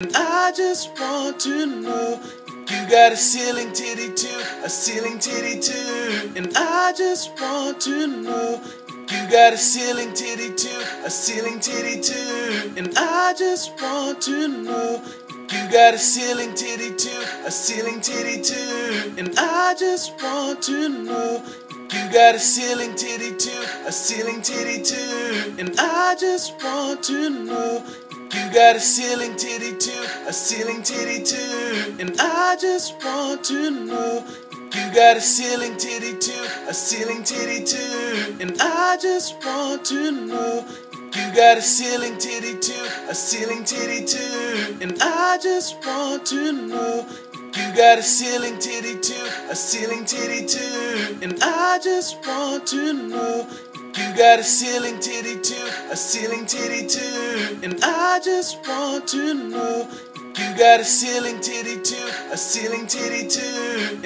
And I just want to know if you got a ceiling titty too, a ceiling titty too. And I just want to know if you got a ceiling titty too, a ceiling titty too. And I just want to know if you got a ceiling titty too, a ceiling titty too. And I just want to know if you got a ceiling titty too, a ceiling titty too. And I just want to know you got a ceiling titty too, a ceiling titty too. And I just want to know you got a ceiling titty too, a ceiling titty too. And I just want to know you got a ceiling titty too, a ceiling titty too. And I just want to know you got a ceiling titty too, a ceiling titty too. And I just want to know you got a ceiling titty too, a ceiling titty too. And I just want to know you got a ceiling titty too, a ceiling titty too.